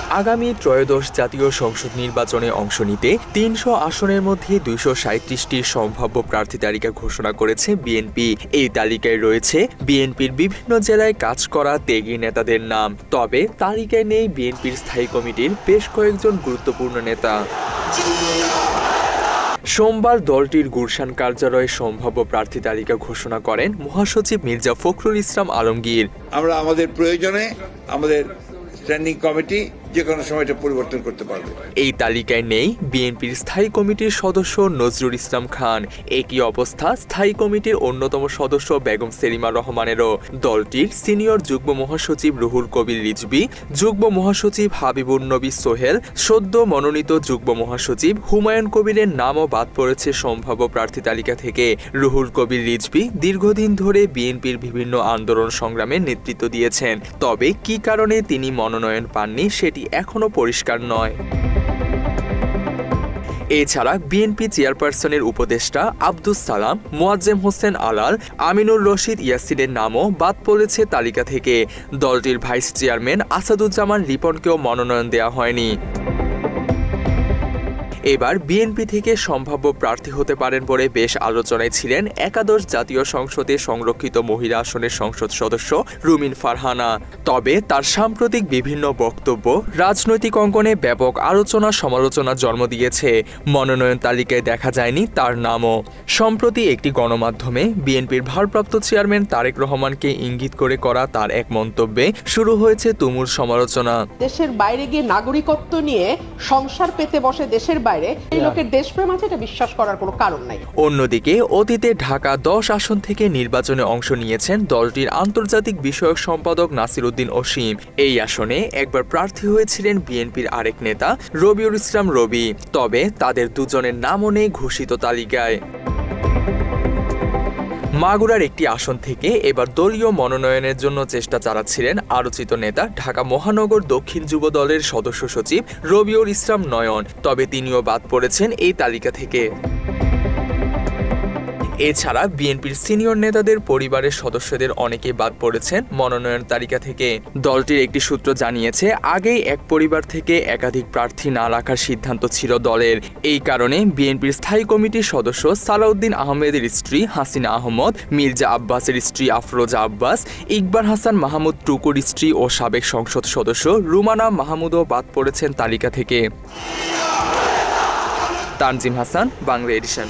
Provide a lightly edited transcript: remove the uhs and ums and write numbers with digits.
আগামী ত্রয়োদশ জাতীয় সংসদ নির্বাচনে অংশ নিতে ৩০০ আসনের মধ্যে ২৩৭টির সম্ভাব্য প্রার্থী তালিকা ঘোষণা করেছে বিএনপি। এই তালিকায় রয়েছে বিএনপির বিভিন্ন জেলায় কাজ করা ত্যাগী নেতাদের নাম। তবে তালিকায় নেই বিএনপির স্থায়ী কমিটির বেশ কয়েকজন গুরুত্বপূর্ণ নেতা। সোমবার দলটির গুলশান কার্যালয়ে সম্ভাব্য প্রার্থী তালিকা ঘোষণা করেন মহাসচিব মির্জা ফখরুল ইসলাম আলমগীর। আমরা আমাদের প্রয়োজনে আমাদের স্ট্যান্ডিং কমিটি যে কোনো সময় এটা পরিবর্তন করতে পারবে। এই তালিকায় নেই বিএনপির স্থায়ী কমিটির সদস্য নজরুল ইসলাম খান। একই অবস্থা স্থায়ী কমিটির অন্যতম সদস্য বেগম সেলিমা রহমানেরও। দলটির সিনিয়র যুগ্ম মহাসচিব রুহুল কবির রিজভী, যুগ্ম মহাসচিব হাবিবুন নবী সোহেল, সদ্য মনোনীত যুগ্ম মহাসচিব হুমায়ুন কবিরের নামও বাদ পড়েছে সম্ভাব্য প্রার্থী তালিকা থেকে। রুহুল কবির রিজভী দীর্ঘদিন ধরে বিএনপির বিভিন্ন আন্দোলন সংগ্রামে নেতৃত্ব দিয়েছেন। তবে কী কারণে তিনি মনোনয়ন পাননি সেটি এখনো পরিষ্কার নয়। এছাড়া বিএনপি চেয়ারপারসনের উপদেষ্টা আব্দুস সালাম, মোয়াজ্জেম হোসেন আলাল, আমিনুর রশিদ ইয়াসিনের নামও বাদ পড়েছে তালিকা থেকে। দলটির ভাইস চেয়ারম্যান আসাদুজ্জামান রিপনকেও মনোনয়ন দেওয়া হয়নি। এবার বিএনপি থেকে সম্ভাব্য প্রার্থী হতে পারেন বলে বেশ আলোচনায় ছিলেন একাদশ জাতীয় সংসদে সংরক্ষিত মহিলা আসনের সংসদ সদস্য রুমিন ফারহানা। তবে তার সাম্প্রতিক বিভিন্ন বক্তব্য রাজনৈতিক অঙ্গনে ব্যাপক আলোচনা সমালোচনা জন্ম দিয়েছে। মনোনয়ন তালিকায় দেখা যায়নি তার নামও। সম্প্রতি একটি গণমাধ্যমে বিএনপির ভারপ্রাপ্ত চেয়ারম্যান তারেক রহমানকে ইঙ্গিত করে করা তার এক মন্তব্যে শুরু হয়েছে তুমুল সমালোচনা। দেশের বাইরে গিয়ে নাগরিকত্ব নিয়ে সংসার পেতে বসে দেশের বাইরে এই লোকের দেশপ্রেম আছে, এটা বিশ্বাস করার কোনো কারণ নাই। অন্যদিকে অতীতে ঢাকা ১০ আসন থেকে নির্বাচনে অংশ নিয়েছেন দলটির আন্তর্জাতিক বিষয়ক সম্পাদক নাসির উদ্দিন অসীম। এই আসনে একবার প্রার্থী হয়েছিলেন বিএনপির আরেক নেতা রবিউল ইসলাম রবি। তবে তাদের দুজনের নামও নেই ঘোষিত তালিকায়। মাগুরার একটি আসন থেকে এবার দলীয় মনোনয়নের জন্য চেষ্টা চালাচ্ছিলেন আলোচিত নেতা ঢাকা মহানগর দক্ষিণ যুব দলের সদস্য সচিব রবিউল ইসলাম নয়ন। তবে তিনিও বাদ পড়েছেন এই তালিকা থেকে। এছাড়া বিএনপির সিনিয়র নেতাদের পরিবারের সদস্যদের অনেকেই বাদ পড়েছেন মনোনয়ন তালিকা থেকে। দলটির একটি সূত্র জানিয়েছে, আগেই এক পরিবার থেকে একাধিক প্রার্থী না রাখার সিদ্ধান্ত ছিল দলের। এই কারণে বিএনপির স্থায়ী কমিটির সদস্য সালাউদ্দিন আহমেদের স্ত্রী হাসিনা আহমদ, মির্জা আব্বাসের স্ত্রী আফরোজা আব্বাস, ইকবাল হাসান মাহমুদ টুকুর স্ত্রী ও সাবেক সংসদ সদস্য রুমানা মাহমুদও বাদ পড়েছেন তালিকা থেকে। তানজিম হাসান, বাংলা এডিশন।